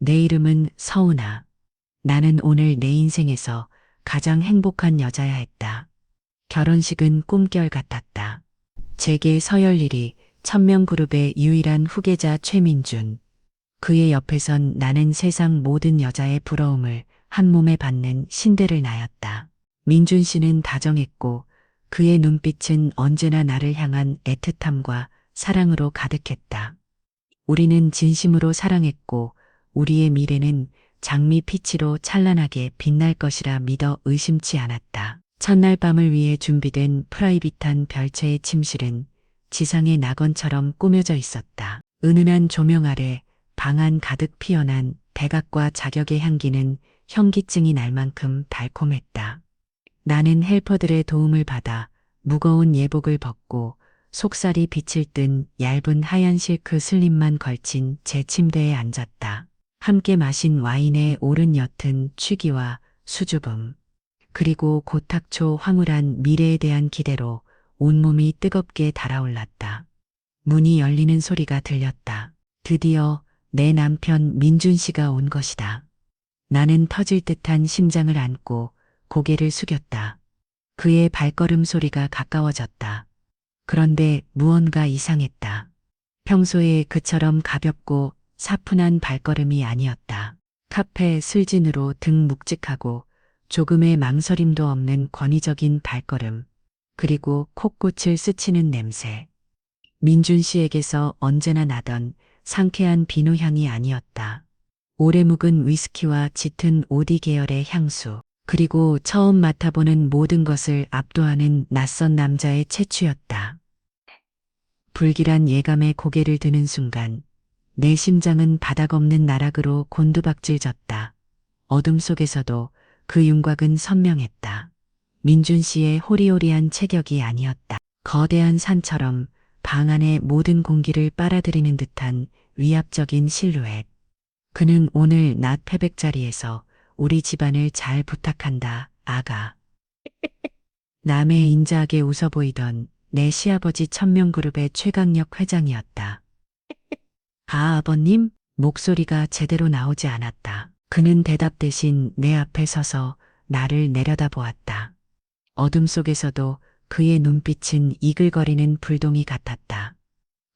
내 이름은 서은아. 나는 오늘 내 인생에서 가장 행복한 여자야 했다. 결혼식은 꿈결 같았다. 제게 서열일이 천명그룹의 유일한 후계자 최민준. 그의 옆에선 나는 세상 모든 여자의 부러움을 한 몸에 받는 신데렐라였다. 민준 씨는 다정했고 그의 눈빛은 언제나 나를 향한 애틋함과 사랑으로 가득했다. 우리는 진심으로 사랑했고 우리의 미래는 장미빛으로 찬란하게 빛날 것이라 믿어 의심치 않았다. 첫날 밤을 위해 준비된 프라이빗한 별채의 침실은 지상의 낙원처럼 꾸며져 있었다. 은은한 조명 아래 방 안 가득 피어난 백악과 자격의 향기는 현기증이 날 만큼 달콤했다. 나는 헬퍼들의 도움을 받아 무거운 예복을 벗고 속살이 빛을 뜬 얇은 하얀 실크 슬립만 걸친 제 침대에 앉았다. 함께 마신 와인에 오른 옅은 취기와 수줍음, 그리고 고탁초 황홀한 미래에 대한 기대로 온몸이 뜨겁게 달아올랐다. 문이 열리는 소리가 들렸다. 드디어 내 남편 민준 씨가 온 것이다. 나는 터질 듯한 심장을 안고 고개를 숙였다. 그의 발걸음 소리가 가까워졌다. 그런데 무언가 이상했다. 평소에 그처럼 가볍고 사뿐한 발걸음이 아니었다. 카페 슬진으로 등 묵직하고 조금의 망설임도 없는 권위적인 발걸음, 그리고 콧꽃을 스치는 냄새. 민준 씨에게서 언제나 나던 상쾌한 비누향이 아니었다. 오래 묵은 위스키와 짙은 오디 계열의 향수, 그리고 처음 맡아보는 모든 것을 압도하는 낯선 남자의 채취였다. 불길한 예감에 고개를 드는 순간 내 심장은 바닥 없는 나락으로 곤두박질졌다. 어둠 속에서도 그 윤곽은 선명했다. 민준 씨의 호리호리한 체격이 아니었다. 거대한 산처럼 방 안의 모든 공기를 빨아들이는 듯한 위압적인 실루엣. 그는 오늘 낮 패백 자리에서 우리 집안을 잘 부탁한다, 아가. 남의 인자하게 웃어 보이던 내 시아버지 천명그룹의 최강력 회장이었다. 아, 아버님? 목소리가 제대로 나오지 않았다. 그는 대답 대신 내 앞에 서서 나를 내려다보았다. 어둠 속에서도 그의 눈빛은 이글거리는 불동이 같았다.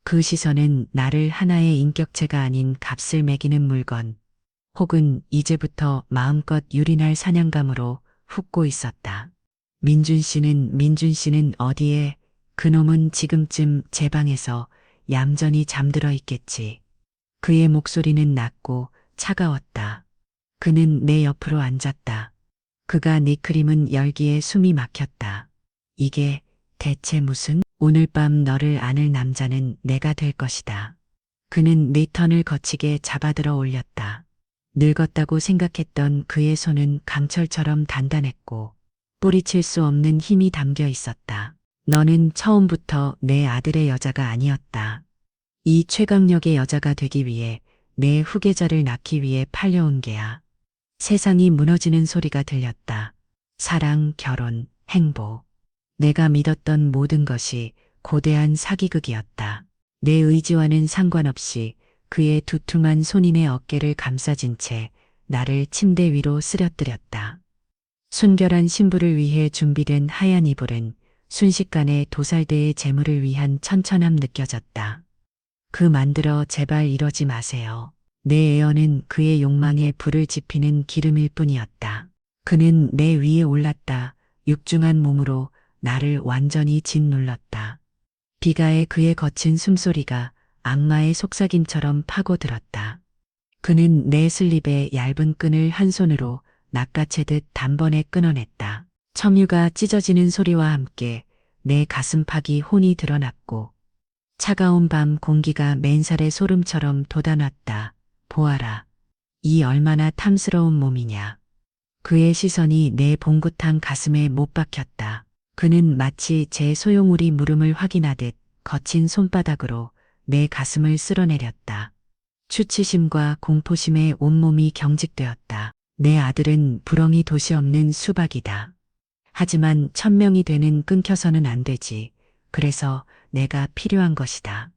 그 시선은 나를 하나의 인격체가 아닌 값을 매기는 물건, 혹은 이제부터 마음껏 유린할 사냥감으로 훅고 있었다. 민준 씨는 어디에? 그놈은 지금쯤 제 방에서 얌전히 잠들어 있겠지. 그의 목소리는 낮고 차가웠다. 그는 내 옆으로 앉았다. 그가 니크림은 열기에 숨이 막혔다. 이게 대체 무슨? 오늘 밤 너를 안을 남자는 내가 될 것이다. 그는 네 턴을 거치게 잡아들어 올렸다. 늙었다고 생각했던 그의 손은 강철처럼 단단했고 뿌리칠 수 없는 힘이 담겨 있었다. 너는 처음부터 내 아들의 여자가 아니었다. 이 최강력의 여자가 되기 위해 내 후계자를 낳기 위해 팔려온 게야. 세상이 무너지는 소리가 들렸다. 사랑, 결혼, 행복. 내가 믿었던 모든 것이 고대한 사기극이었다. 내 의지와는 상관없이 그의 두툼한 손이 내 어깨를 감싸진 채 나를 침대 위로 쓰러뜨렸다. 순결한 신부를 위해 준비된 하얀 이불은 순식간에 도살대의 재물을 위한 천천함 느껴졌다. 그 만들어 제발 이러지 마세요. 내 애언은 그의 욕망에 불을 지피는 기름일 뿐이었다. 그는 내 위에 올랐다. 육중한 몸으로 나를 완전히 짓눌렀다. 비가에 그의 거친 숨소리가 악마의 속삭임처럼 파고들었다. 그는 내 슬립의 얇은 끈을 한 손으로 낚아채듯 단번에 끊어냈다. 첨유가 찢어지는 소리와 함께 내 가슴팍이 혼이 드러났고 차가운 밤 공기가 맨살의 소름처럼 돋아났다. 보아라. 이 얼마나 탐스러운 몸이냐. 그의 시선이 내 봉긋한 가슴에 못 박혔다. 그는 마치 제 소용우리 물음을 확인하듯 거친 손바닥으로 내 가슴을 쓸어내렸다. 수치심과 공포심에 온몸이 경직되었다. 내 아들은 불엉이 돛이 없는 수박이다. 하지만 천명이 되는 끊겨서는 안 되지. 그래서 내가 필요한 것이다.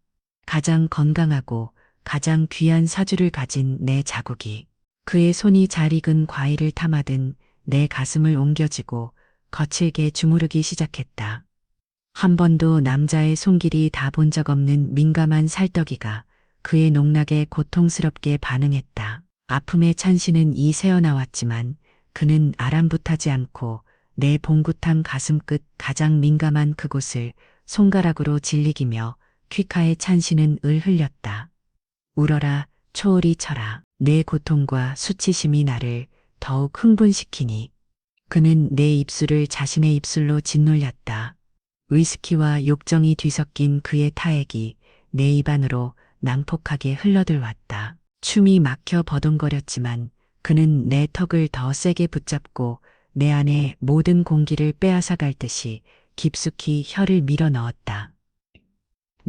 가장 건강하고 가장 귀한 사주를 가진 내 자국이 그의 손이 잘 익은 과일을 타마든 내 가슴을 옮겨쥐고 거칠게 주무르기 시작했다. 한 번도 남자의 손길이 다 본 적 없는 민감한 살떡이가 그의 농락에 고통스럽게 반응했다. 아픔의 찬시는 새어나왔지만 그는 아랑곳하지 않고 내 봉긋한 가슴끝 가장 민감한 그곳을 손가락으로 질리기며 퀴카의 찬시는 을 흘렸다. 울어라, 초월이 쳐라. 내 고통과 수치심이 나를 더욱 흥분시키니 그는 내 입술을 자신의 입술로 짓눌렸다. 위스키와 욕정이 뒤섞인 그의 타액이 내 입안으로 난폭하게 흘러들어왔다. 춤이 막혀 버둥거렸지만 그는 내 턱을 더 세게 붙잡고 내 안에 모든 공기를 빼앗아갈 듯이 깊숙이 혀를 밀어 넣었다.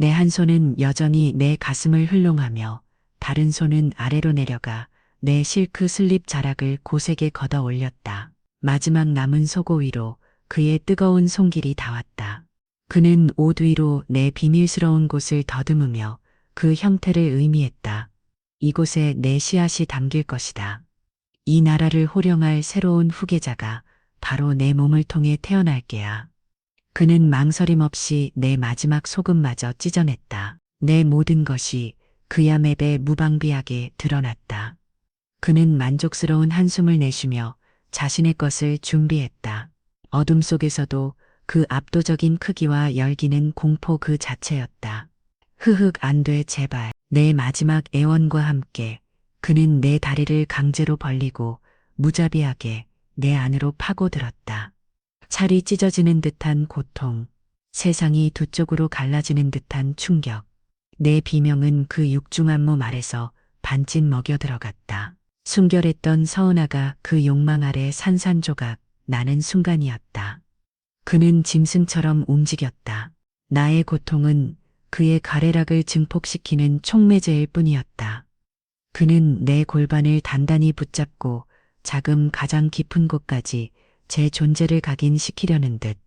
내 한 손은 여전히 내 가슴을 흘롱하며 다른 손은 아래로 내려가 내 실크 슬립 자락을 고세게 걷어 올렸다. 마지막 남은 속옷 위로 그의 뜨거운 손길이 닿았다. 그는 옷 위로 내 비밀스러운 곳을 더듬으며 그 형태를 의미했다. 이곳에 내 씨앗이 담길 것이다. 이 나라를 호령할 새로운 후계자가 바로 내 몸을 통해 태어날 게야. 그는 망설임 없이 내 마지막 소금마저 찢어냈다. 내 모든 것이 그야 맵에 무방비하게 드러났다. 그는 만족스러운 한숨을 내쉬며 자신의 것을 준비했다. 어둠 속에서도 그 압도적인 크기와 열기는 공포 그 자체였다. 흐흑 안 돼 제발. 내 마지막 애원과 함께 그는 내 다리를 강제로 벌리고 무자비하게 내 안으로 파고들었다. 살이 찢어지는 듯한 고통, 세상이 두 쪽으로 갈라지는 듯한 충격. 내 비명은 그 육중한 몸 아래서 반쯤 먹여 들어갔다. 순결했던 서은아가 그 욕망 아래 산산조각 나는 순간이었다. 그는 짐승처럼 움직였다. 나의 고통은 그의 가래락을 증폭시키는 촉매제일 뿐이었다. 그는 내 골반을 단단히 붙잡고 자금 가장 깊은 곳까지 제 존재를 각인시키려는 듯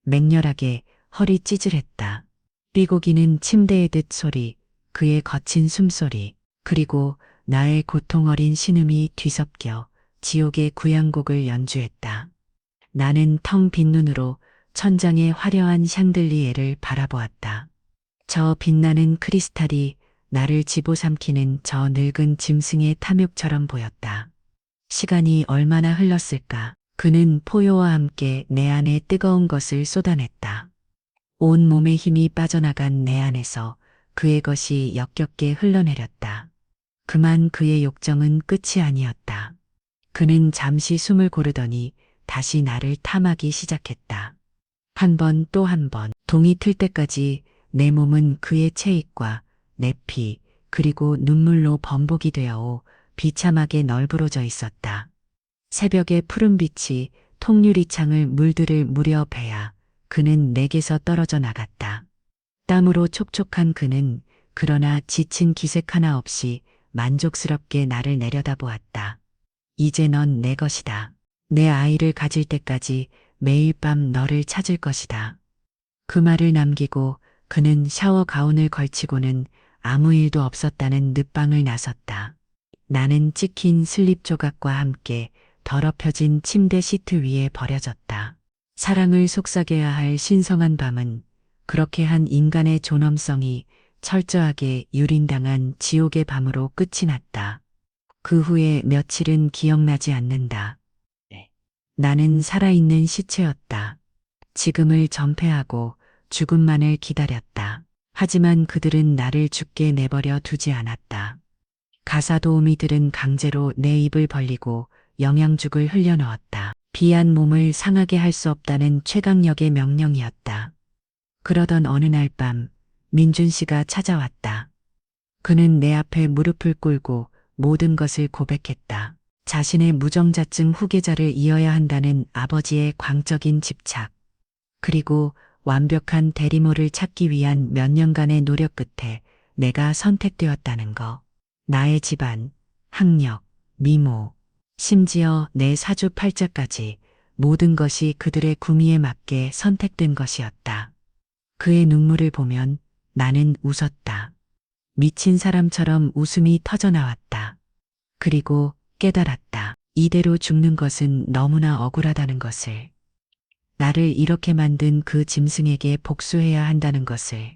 맹렬하게 허리 찌질했다. 삐고기는 침대의 듯 소리, 그의 거친 숨소리, 그리고 나의 고통 어린 신음이 뒤섞여 지옥의 구양곡을 연주했다. 나는 텅 빈 눈으로 천장의 화려한 샹들리에를 바라보았다. 저 빛나는 크리스탈이 나를 집어삼키는 저 늙은 짐승의 탐욕처럼 보였다. 시간이 얼마나 흘렀을까? 그는 포효와 함께 내 안에 뜨거운 것을 쏟아냈다. 온 몸의 힘이 빠져나간 내 안에서 그의 것이 역겹게 흘러내렸다. 그만 그의 욕정은 끝이 아니었다. 그는 잠시 숨을 고르더니 다시 나를 탐하기 시작했다. 한 번 또 한 번, 동이 틀 때까지 내 몸은 그의 체익과 내 피, 그리고 눈물로 범벅이 되어 비참하게 널브러져 있었다. 새벽의 푸른 빛이 통유리창을 물들을 무려 베야 그는 내게서 떨어져 나갔다. 땀으로 촉촉한 그는 그러나 지친 기색 하나 없이 만족스럽게 나를 내려다보았다. 이제 넌 내 것이다. 내 아이를 가질 때까지 매일 밤 너를 찾을 것이다. 그 말을 남기고 그는 샤워 가운을 걸치고는 아무 일도 없었다는 늦방을 나섰다. 나는 찍힌 슬립 조각과 함께 더럽혀진 침대 시트 위에 버려졌다. 사랑을 속삭여야 할 신성한 밤은 그렇게 한 인간의 존엄성이 철저하게 유린당한 지옥의 밤으로 끝이 났다. 그 후에 며칠은 기억나지 않는다. 나는 살아있는 시체였다. 지금을 전폐하고 죽음만을 기다렸다. 하지만 그들은 나를 죽게 내버려 두지 않았다. 가사도우미들은 강제로 내 입을 벌리고 영양죽을 흘려넣었다. 비한 몸을 상하게 할 수 없다는 최강력의 명령이었다. 그러던 어느 날 밤 민준 씨가 찾아왔다. 그는 내 앞에 무릎을 꿇고 모든 것을 고백했다. 자신의 무정자증 후계자를 이어야 한다는 아버지의 광적인 집착, 그리고 완벽한 대리모를 찾기 위한 몇 년간의 노력 끝에 내가 선택되었다는 거. 나의 집안, 학력, 미모, 심지어 내 사주 팔자까지 모든 것이 그들의 구미에 맞게 선택된 것이었다. 그의 눈물을 보면 나는 웃었다. 미친 사람처럼 웃음이 터져나왔다. 그리고 깨달았다. 이대로 죽는 것은 너무나 억울하다는 것을. 나를 이렇게 만든 그 짐승에게 복수해야 한다는 것을.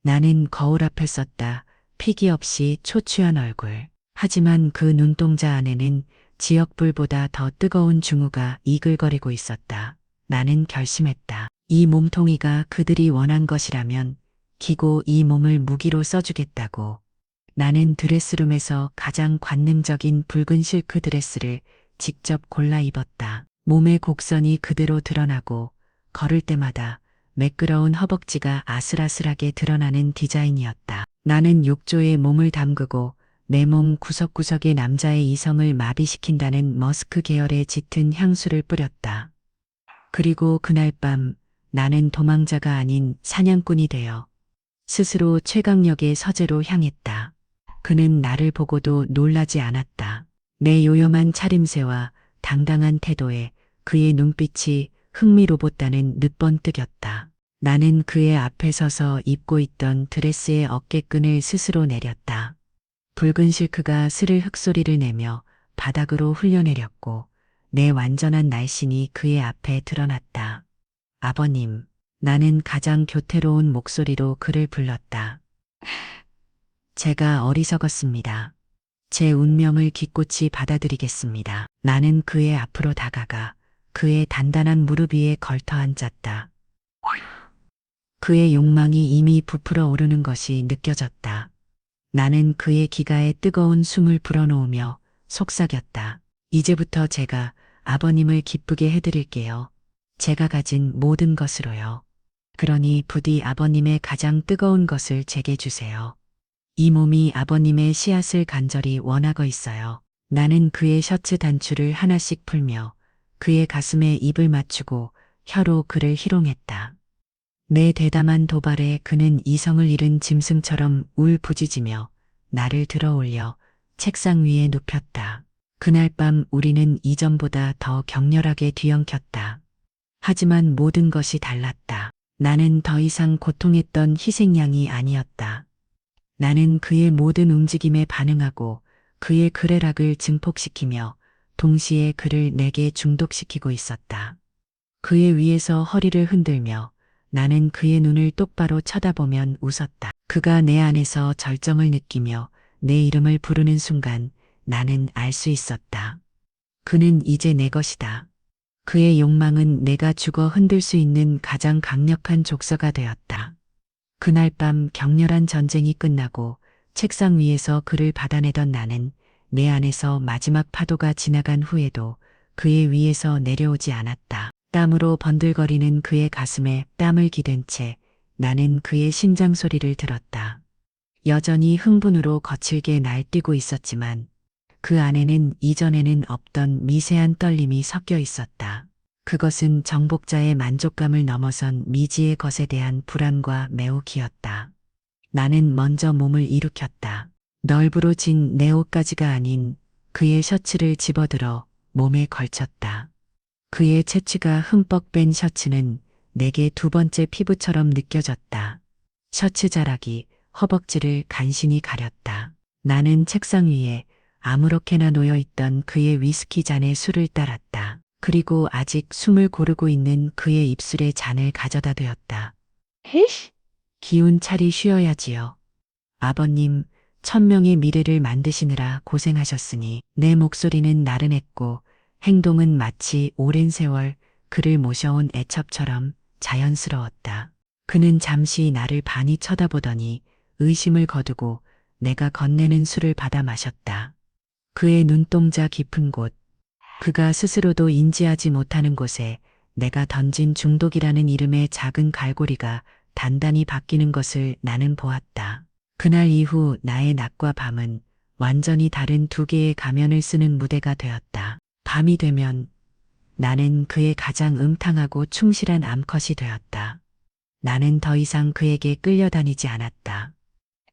나는 거울 앞에 섰다. 피기 없이 초췌한 얼굴. 하지만 그 눈동자 안에는 지역불보다 더 뜨거운 중후가 이글거리고 있었다. 나는 결심했다. 이 몸통이가 그들이 원한 것이라면 기고 이 몸을 무기로 써주겠다고. 나는 드레스룸에서 가장 관능적인 붉은 실크 드레스를 직접 골라 입었다. 몸의 곡선이 그대로 드러나고 걸을 때마다 매끄러운 허벅지가 아슬아슬하게 드러나는 디자인이었다. 나는 욕조에 몸을 담그고 내 몸 구석구석에 남자의 이성을 마비시킨다는 머스크 계열의 짙은 향수를 뿌렸다. 그리고 그날 밤 나는 도망자가 아닌 사냥꾼이 되어 스스로 최강력의 서재로 향했다. 그는 나를 보고도 놀라지 않았다. 내 요염한 차림새와 당당한 태도에 그의 눈빛이 흥미로웠다는 늦번뜩였다. 나는 그의 앞에 서서 입고 있던 드레스의 어깨끈을 스스로 내렸다. 붉은 실크가 스르 흙소리를 내며 바닥으로 흘려내렸고 내 완전한 날씬이 그의 앞에 드러났다. 아버님, 나는 가장 교태로운 목소리로 그를 불렀다. 제가 어리석었습니다. 제 운명을 기꽃이 받아들이겠습니다. 나는 그의 앞으로 다가가 그의 단단한 무릎 위에 걸터 앉았다. 그의 욕망이 이미 부풀어 오르는 것이 느껴졌다. 나는 그의 기가에 뜨거운 숨을 불어넣으며 속삭였다. 이제부터 제가 아버님을 기쁘게 해드릴게요. 제가 가진 모든 것으로요. 그러니 부디 아버님의 가장 뜨거운 것을 제게 주세요. 이 몸이 아버님의 씨앗을 간절히 원하고 있어요. 나는 그의 셔츠 단추를 하나씩 풀며 그의 가슴에 입을 맞추고 혀로 그를 희롱했다. 내 대담한 도발에 그는 이성을 잃은 짐승처럼 울부짖으며 나를 들어올려 책상 위에 눕혔다. 그날 밤 우리는 이전보다 더 격렬하게 뒤엉켰다. 하지만 모든 것이 달랐다. 나는 더 이상 고통했던 희생양이 아니었다. 나는 그의 모든 움직임에 반응하고 그의 그레락을 증폭시키며 동시에 그를 내게 중독시키고 있었다. 그의 위에서 허리를 흔들며 나는 그의 눈을 똑바로 쳐다보면 웃었다. 그가 내 안에서 절정을 느끼며 내 이름을 부르는 순간 나는 알 수 있었다. 그는 이제 내 것이다. 그의 욕망은 내가 죽어 흔들 수 있는 가장 강력한 족서가 되었다. 그날 밤 격렬한 전쟁이 끝나고 책상 위에서 그를 받아내던 나는 내 안에서 마지막 파도가 지나간 후에도 그의 위에서 내려오지 않았다. 땀으로 번들거리는 그의 가슴에 땀을 기댄 채 나는 그의 심장 소리를 들었다. 여전히 흥분으로 거칠게 날뛰고 있었지만 그 안에는 이전에는 없던 미세한 떨림이 섞여 있었다. 그것은 정복자의 만족감을 넘어선 미지의 것에 대한 불안과 매우 기었다. 나는 먼저 몸을 일으켰다. 널브러진 내 옷까지가 아닌 그의 셔츠를 집어들어 몸에 걸쳤다. 그의 채취가 흠뻑 뺀 셔츠는 내게 두 번째 피부처럼 느껴졌다. 셔츠 자락이 허벅지를 간신히 가렸다. 나는 책상 위에 아무렇게나 놓여있던 그의 위스키 잔에 술을 따랐다. 그리고 아직 숨을 고르고 있는 그의 입술에 잔을 가져다 대었다. 히쉬! 기운 차리 쉬어야지요. 아버님, 1000명의 미래를 만드시느라 고생하셨으니. 내 목소리는 나른했고 행동은 마치 오랜 세월 그를 모셔온 애첩처럼 자연스러웠다. 그는 잠시 나를 반히 쳐다보더니 의심을 거두고 내가 건네는 술을 받아 마셨다. 그의 눈동자 깊은 곳, 그가 스스로도 인지하지 못하는 곳에 내가 던진 중독이라는 이름의 작은 갈고리가 단단히 바뀌는 것을 나는 보았다. 그날 이후 나의 낮과 밤은 완전히 다른 두 개의 가면을 쓰는 무대가 되었다. 밤이 되면 나는 그의 가장 음탕하고 충실한 암컷이 되었다. 나는 더 이상 그에게 끌려다니지 않았다.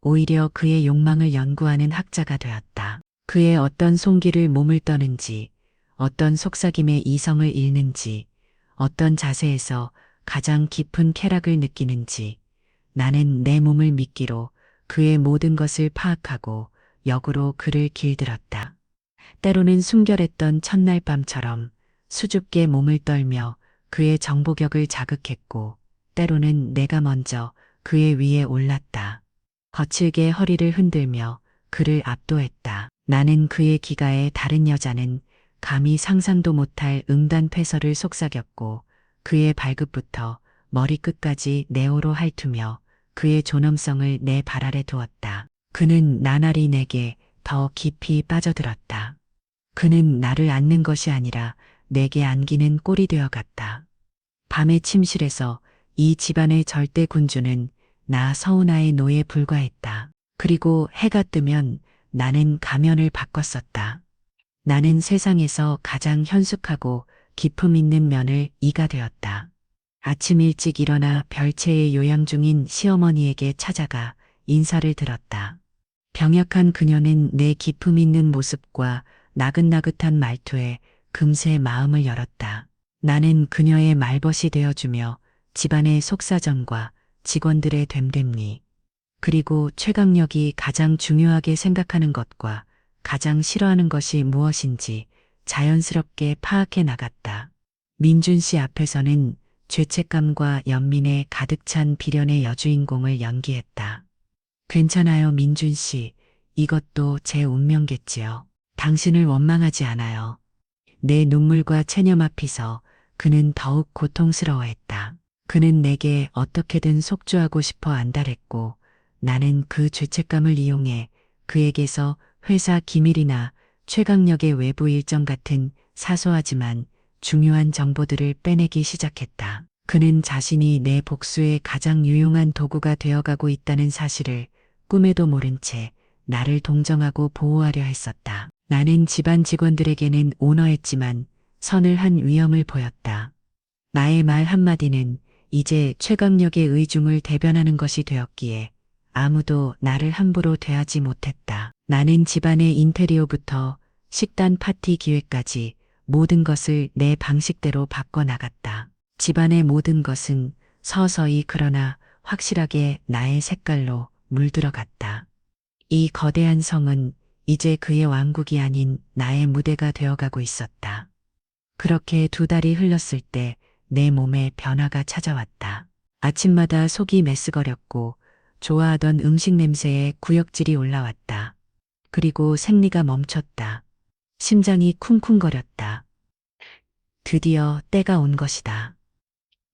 오히려 그의 욕망을 연구하는 학자가 되었다. 그의 어떤 송기를 몸을 떠는지, 어떤 속삭임에 이성을 잃는지, 어떤 자세에서 가장 깊은 쾌락을 느끼는지, 나는 내 몸을 미끼로 그의 모든 것을 파악하고 역으로 그를 길들었다. 때로는 순결했던 첫날 밤처럼 수줍게 몸을 떨며 그의 정보격을 자극했고, 때로는 내가 먼저 그의 위에 올랐다. 거칠게 허리를 흔들며 그를 압도했다. 나는 그의 기가에 다른 여자는 감히 상상도 못할 응단패설을 속삭였고, 그의 발끝부터 머리끝까지 네오로 핥으며 그의 존엄성을 내 발 아래 두었다. 그는 나날이 내게 더 깊이 빠져들었다. 그는 나를 안는 것이 아니라 내게 안기는 꼴이 되어 갔다. 밤의 침실에서 이 집안의 절대 군주는 나 서운아의 노에 불과했다. 그리고 해가 뜨면 나는 가면을 바꿨었다. 나는 세상에서 가장 현숙하고 기품 있는 면을 이가 되었다. 아침 일찍 일어나 별채의 요양 중인 시어머니에게 찾아가 인사를 드렸다. 병약한 그녀는 내 기품 있는 모습과 나긋나긋한 말투에 금세 마음을 열었다. 나는 그녀의 말벗이 되어주며 집안의 속사정과 직원들의 됨됨이, 그리고 최강력이 가장 중요하게 생각하는 것과 가장 싫어하는 것이 무엇인지 자연스럽게 파악해 나갔다. 민준 씨 앞에서는 죄책감과 연민에 가득 찬 비련의 여주인공을 연기했다. 괜찮아요, 민준 씨. 이것도 제 운명겠지요. 당신을 원망하지 않아요. 내 눈물과 체념 앞에서 그는 더욱 고통스러워했다. 그는 내게 어떻게든 속죄하고 싶어 안달했고, 나는 그 죄책감을 이용해 그에게서 회사 기밀이나 최강력의 외부 일정 같은 사소하지만 중요한 정보들을 빼내기 시작했다. 그는 자신이 내 복수의 가장 유용한 도구가 되어가고 있다는 사실을 꿈에도 모른 채 나를 동정하고 보호하려 했었다. 나는 집안 직원들에게는 온화했지만 서늘한 위엄을 보였다. 나의 말 한마디는 이제 최강력의 의중을 대변하는 것이 되었기에 아무도 나를 함부로 대하지 못했다. 나는 집안의 인테리어부터 식단 파티 기획까지 모든 것을 내 방식대로 바꿔나갔다. 집안의 모든 것은 서서히 그러나 확실하게 나의 색깔로 물들어갔다. 이 거대한 성은 이제 그의 왕국이 아닌 나의 무대가 되어가고 있었다. 그렇게 2달이 흘렀을 때 내 몸에 변화가 찾아왔다. 아침마다 속이 메스거렸고 좋아하던 음식 냄새에 구역질이 올라왔다. 그리고 생리가 멈췄다. 심장이 쿵쿵거렸다. 드디어 때가 온 것이다.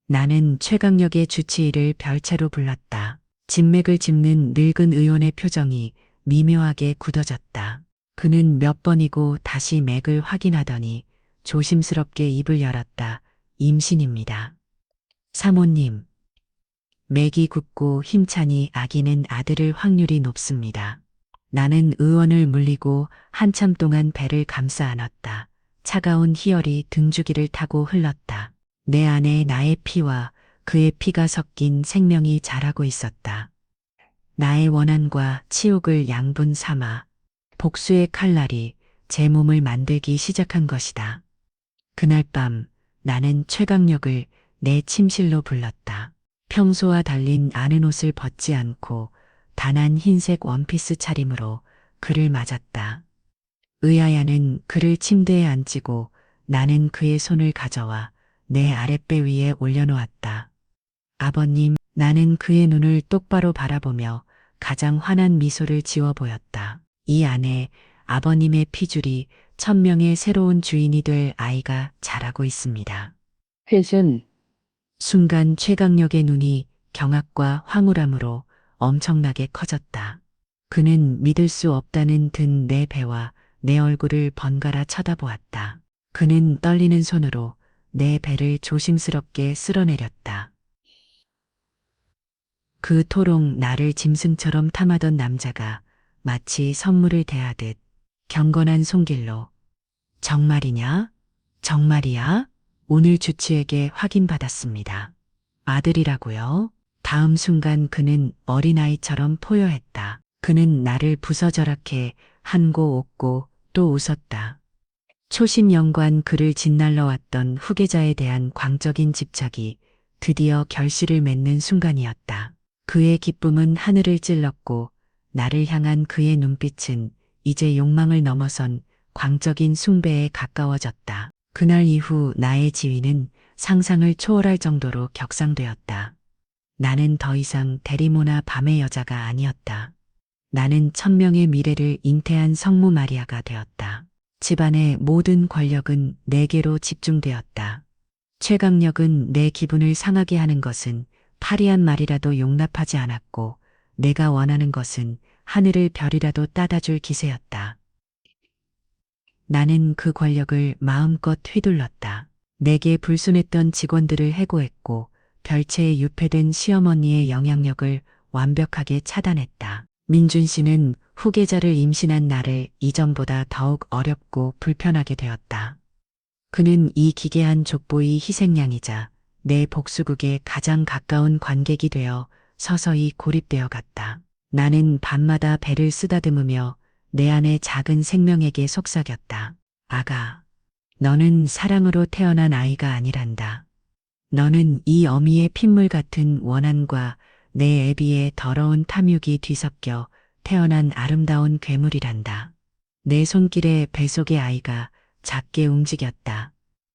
나는 최강력의 주치의를 별채로 불렀다. 진맥을 짚는 늙은 의원의 표정이 미묘하게 굳어졌다. 그는 몇 번이고 다시 맥을 확인하더니 조심스럽게 입을 열었다. 임신입니다. 사모님. 맥이 굳고 힘차니 아기는 아들일 확률이 높습니다. 나는 의원을 물리고 한참 동안 배를 감싸 안았다. 차가운 희열이 등주기를 타고 흘렀다. 내 안에 나의 피와 그의 피가 섞인 생명이 자라고 있었다. 나의 원한과 치욕을 양분 삼아 복수의 칼날이 제 몸을 만들기 시작한 것이다. 그날 밤 나는 최강력을 내 침실로 불렀다. 평소와 달린 아는 옷을 벗지 않고 단한 흰색 원피스 차림으로 그를 맞았다. 의아야는 그를 침대에 앉히고 나는 그의 손을 가져와 내 아랫배 위에 올려놓았다. 아버님, 나는 그의 눈을 똑바로 바라보며 가장 환한 미소를 지어 보였다. 이 안에 아버님의 피줄이 1000명의 새로운 주인이 될 아이가 자라고 있습니다. 혜순, 순간 최강력의 눈이 경악과 황홀함으로 엄청나게 커졌다. 그는 믿을 수 없다는 든 내 배와 내 얼굴을 번갈아 쳐다보았다. 그는 떨리는 손으로 내 배를 조심스럽게 쓸어내렸다. 그토록 나를 짐승처럼 탐하던 남자가 마치 선물을 대하듯 경건한 손길로 정말이냐? 정말이야? 오늘 주치에게 확인받았습니다. 아들이라고요? 다음 순간 그는 어린아이처럼 포효했다. 그는 나를 부서져락해 한고 웃고 또 웃었다. 초심연관 그를 짓날러 왔던 후계자에 대한 광적인 집착이 드디어 결실을 맺는 순간이었다. 그의 기쁨은 하늘을 찔렀고 나를 향한 그의 눈빛은 이제 욕망을 넘어선 광적인 숭배에 가까워졌다. 그날 이후 나의 지위는 상상을 초월할 정도로 격상되었다. 나는 더 이상 대리모나 밤의 여자가 아니었다. 나는 천명의 미래를 잉태한 성모 마리아가 되었다. 집안의 모든 권력은 내게로 집중되었다. 최강력은 내 기분을 상하게 하는 것은 파리한 말이라도 용납하지 않았고, 내가 원하는 것은 하늘의 별이라도 따다줄 기세였다. 나는 그 권력을 마음껏 휘둘렀다. 내게 불순했던 직원들을 해고했고, 별채에 유폐된 시어머니의 영향력을 완벽하게 차단했다. 민준 씨는 후계자를 임신한 나를 이전보다 더욱 어렵고 불편하게 되었다. 그는 이 기괴한 족보의 희생양이자 내 복수국에 가장 가까운 관객이 되어 서서히 고립되어 갔다. 나는 밤마다 배를 쓰다듬으며 내 안의 작은 생명에게 속삭였다. 아가, 너는 사랑으로 태어난 아이가 아니란다. 너는 이 어미의 핏물 같은 원한과 내 애비의 더러운 탐욕이 뒤섞여 태어난 아름다운 괴물이란다. 내 손길에 뱃속의 아이가 작게 움직였다.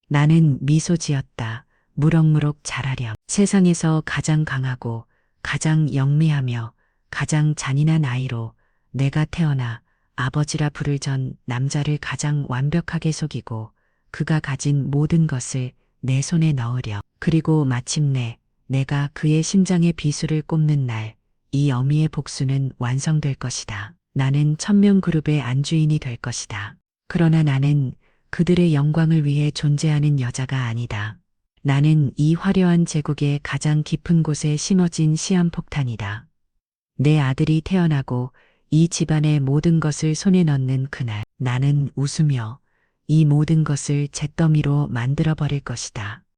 나는 미소 지었다. 무럭무럭 자라렴. 세상에서 가장 강하고 가장 영리하며 가장 잔인한 아이로 내가 태어나 아버지라 부를 전 남자를 가장 완벽하게 속이고 그가 가진 모든 것을 내 손에 넣으렴. 그리고 마침내 내가 그의 심장의 비수를 꼽는 날, 이 어미의 복수는 완성될 것이다. 나는 천명그룹의 안주인이 될 것이다. 그러나 나는 그들의 영광을 위해 존재하는 여자가 아니다. 나는 이 화려한 제국의 가장 깊은 곳에 심어진 시한폭탄이다. 내 아들이 태어나고 이 집안의 모든 것을 손에 넣는 그날, 나는 웃으며 이 모든 것을 잿더미로 만들어버릴 것이다.